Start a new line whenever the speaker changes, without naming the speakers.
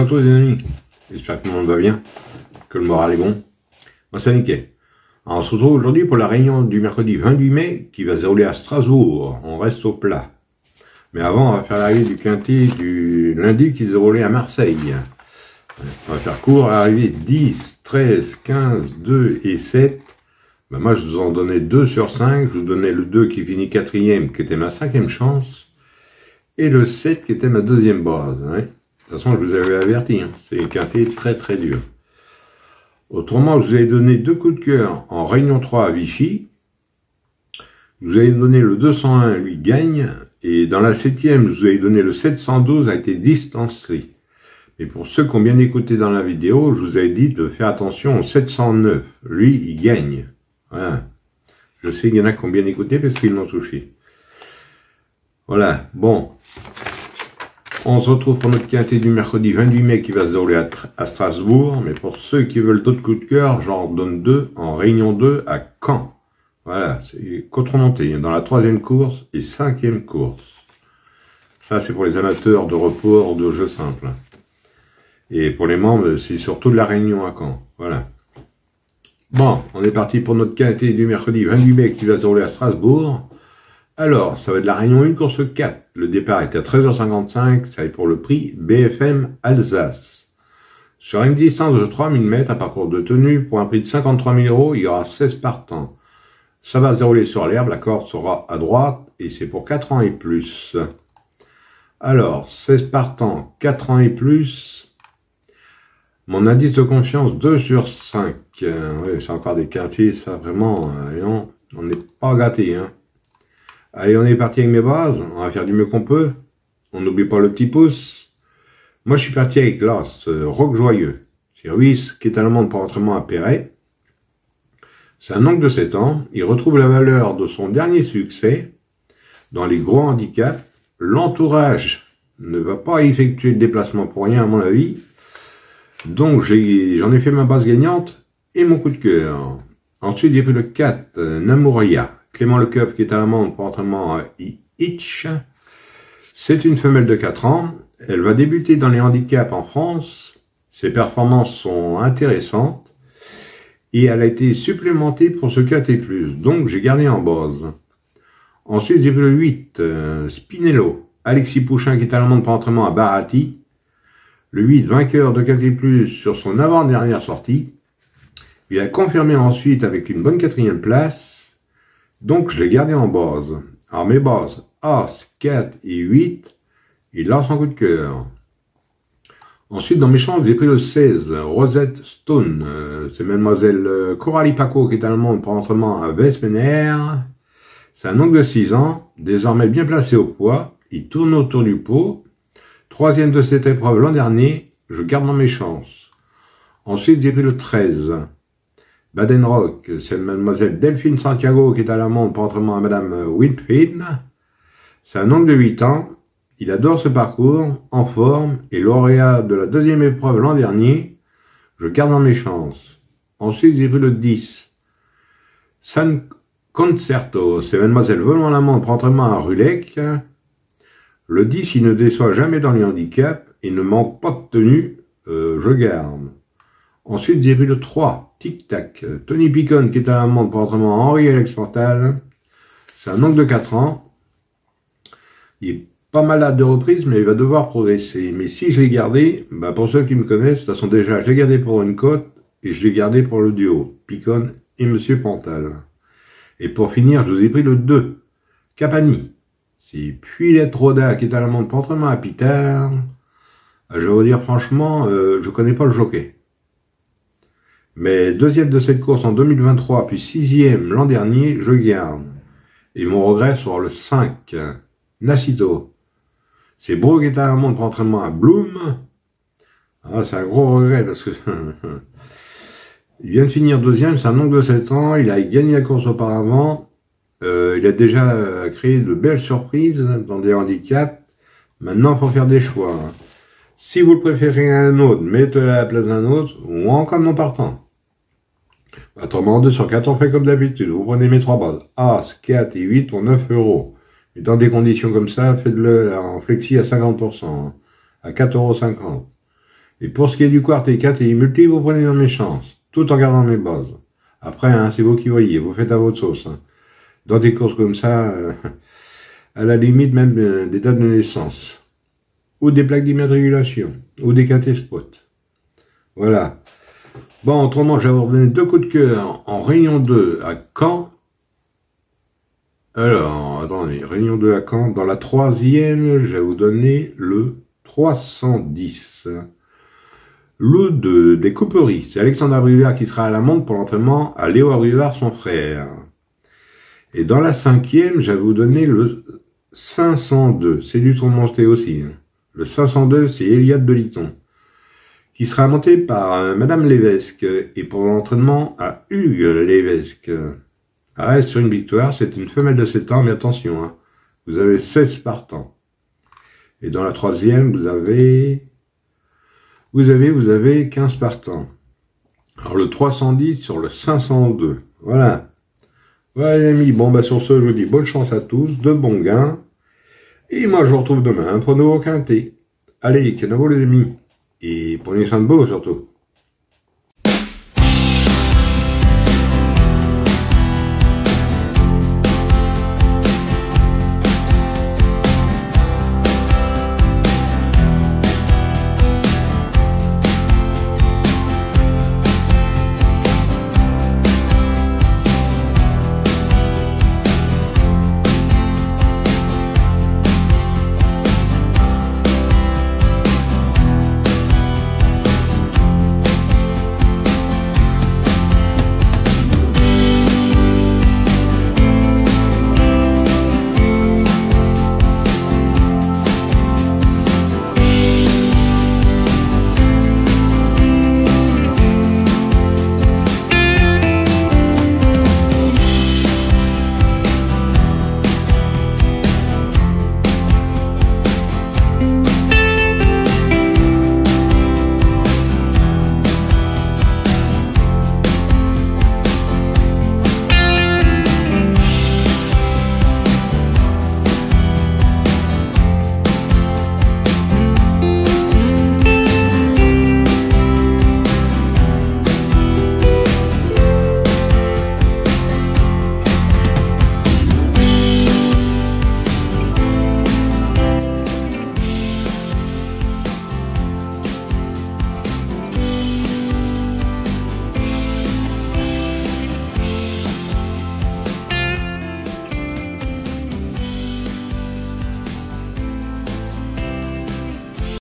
à tous les amis, j'espère que tout le monde va bien, que le moral est bon. Moi c'est nickel. Alors, on se retrouve aujourd'hui pour la réunion du mercredi 28 mai qui va se dérouler à Strasbourg. On reste au plat. Mais avant, on va faire l'arrivée du quintet du lundi qui se déroulait à Marseille. On va faire court, l'arrivée 10, 13, 15, 2 et 7. Ben moi je vous en donnais 2 sur 5, je vous donnais le 2 qui finit 4e, qui était ma 5e chance, et le 7 qui était ma 2e base. Hein. De toute façon, je vous avais averti, hein. C'est un quintet très très dur. Autrement, je vous avais donné 2 coups de cœur en Réunion 3 à Vichy. Je vous avais donné le 201, lui gagne, et dans la 7e, je vous avais donné le 712, a été distancé. Et pour ceux qui ont bien écouté dans la vidéo, je vous avais dit de faire attention au 709. Lui, il gagne. Voilà. Je sais qu'il y en a qui ont bien écouté parce qu'ils l'ont touché. Voilà. Bon. On se retrouve pour notre quintet du mercredi 28 mai qui va se dérouler à Strasbourg. Mais pour ceux qui veulent d'autres coups de cœur, j'en donne 2 en Réunion 2 à Caen. Voilà. C'est Côte-Remontée. Dans la 3e course et 5e course. Ça, c'est pour les amateurs de report ou de jeux simples. Et pour les membres, c'est surtout de la Réunion à Caen. Voilà. Bon, on est parti pour notre quintet du mercredi 28 mai qui va se dérouler à Strasbourg. Alors, ça va être la Réunion 1, course 4. Le départ est à 13h55, ça va être pour le prix BFM Alsace. Sur une distance de 3000 mètres, à parcours de tenue, pour un prix de 53 000 €, il y aura 16 partants. Ça va se dérouler sur l'herbe, la corde sera à droite, et c'est pour 4 ans et plus. Alors, 16 partants, 4 ans et plus... Mon indice de confiance, 2 sur 5. Oui, c'est encore des quintets, ça, vraiment. On n'est pas gâtés. Hein. Allez, on est parti avec mes bases. On va faire du mieux qu'on peut. On n'oublie pas le petit pouce. Moi, je suis parti avec l'As, Rock Joyeux. C'est Ruiz qui est allemand pour entraînement à Perret. C'est un oncle de 7 ans. Il retrouve la valeur de son dernier succès dans les gros handicaps. L'entourage ne va pas effectuer le déplacement pour rien, à mon avis. Donc, j'en ai fait ma base gagnante et mon coup de cœur. Ensuite, j'ai pris le 4, Namouria. Clément Lecoeuf, qui est à l'amende pour entraînement à Hitch. C'est une femelle de 4 ans. Elle va débuter dans les handicaps en France. Ses performances sont intéressantes. Et elle a été supplémentée pour ce quintet plus. Donc, j'ai gardé en base. Ensuite, j'ai pris le 8, Spinello. Alexis Pouchin, qui est à l'amende pour entraînement à Barati. Le 8, vainqueur de quintet plus sur son avant-dernière sortie. Il a confirmé ensuite avec une bonne 4e place. Donc, je l'ai gardé en base. Alors, mes bases, As, 4 et 8, il lance en coup de cœur. Ensuite, dans mes chances, j'ai pris le 16, Rosette Stone. C'est mademoiselle Coralie Paco qui est allemande pour entraînement à Westmener. C'est un oncle de 6 ans, désormais bien placé au poids. Il tourne autour du pot. 3e de cette épreuve l'an dernier, je garde dans mes chances. Ensuite, j'ai pris le 13. Baden-Rock, c'est mademoiselle Delphine Santiago qui est à l'amende pour entraînement à madame Whitfield. C'est un oncle de 8 ans. Il adore ce parcours, en forme, et lauréat de la 2e épreuve l'an dernier. Je garde dans mes chances. Ensuite, j'ai pris le 10. San Concerto, c'est mademoiselle Velon à l'amende pour entraînement à Rulec. Le 10, il ne déçoit jamais dans les handicaps, il ne manque pas de tenue, je garde. Ensuite, j'ai pris le 3, Tic Tac, Tony Picon qui est à l'amende pour entraînement à Henri-Alex Portal. C'est un oncle de 4 ans. Il est pas malade de reprise, mais il va devoir progresser. Mais si je l'ai gardé, bah pour ceux qui me connaissent, de toute façon déjà, je l'ai gardé pour une cote et je l'ai gardé pour le duo, Picon et Monsieur Pantal. Et pour finir, je vous ai pris le 2, Capani. C'est Puylette Roda qui est à l'amende pour entraînement à Pitard. Je vais vous dire franchement, je connais pas le jockey. Mais 2e de cette course en 2023, puis 6e l'an dernier, je garde. Et mon regret sera le 5, Nacito. C'est Bro qui est à l'amende pour entraînement à Bloom. Ah, c'est un gros regret parce que il vient de finir 2e, c'est un oncle de 7 ans, il a gagné la course auparavant. Il a déjà créé de belles surprises dans des handicaps. Maintenant, il faut faire des choix. Si vous le préférez à un autre, mettez-le à la place d'un autre, ou en comme non partant. Autrement, 2 sur 4, on fait comme d'habitude. Vous prenez mes 3 bases. As, 4 et 8 pour 9 €. Et dans des conditions comme ça, faites-le en flexi à 50%, à 4,50 €. Et pour ce qui est du quart et 4 et multi, vous prenez dans mes chances, tout en gardant mes bases. Après, hein, c'est vous qui voyez, vous faites à votre sauce. Hein. Dans des courses comme ça, à la limite même des dates de naissance, ou des plaques d'immatriculation, ou des quintés spot. Voilà. Bon, autrement, je vais vous donner 2 coups de cœur en réunion 2 à Caen. Alors, attendez, réunion 2 à Caen. Dans la 3e, je vais vous donner le 310. L'eau des couperies. C'est Alexandre Abrivard qui sera à la montre pour l'entraînement à Léo Abrivard, son frère. Et dans la 5e, je vais vous donner le 502. C'est du tournoi aussi. Hein. Le 502, c'est Eliade de Liton, qui sera monté par Madame Lévesque et pour l'entraînement à Hugues Lévesque. Reste sur une victoire, c'est une femelle de 7 ans, mais attention, hein, vous avez 16 partants. Et dans la 3e, vous avez 15 partants. Alors le 310 sur le 502, voilà. Voilà les amis, bon bah sur ce, je vous dis bonne chance à tous, de bons gains. Et moi je vous retrouve demain pour un nouveau quintet. Allez, canavo les amis. Et prenez soin de vous surtout.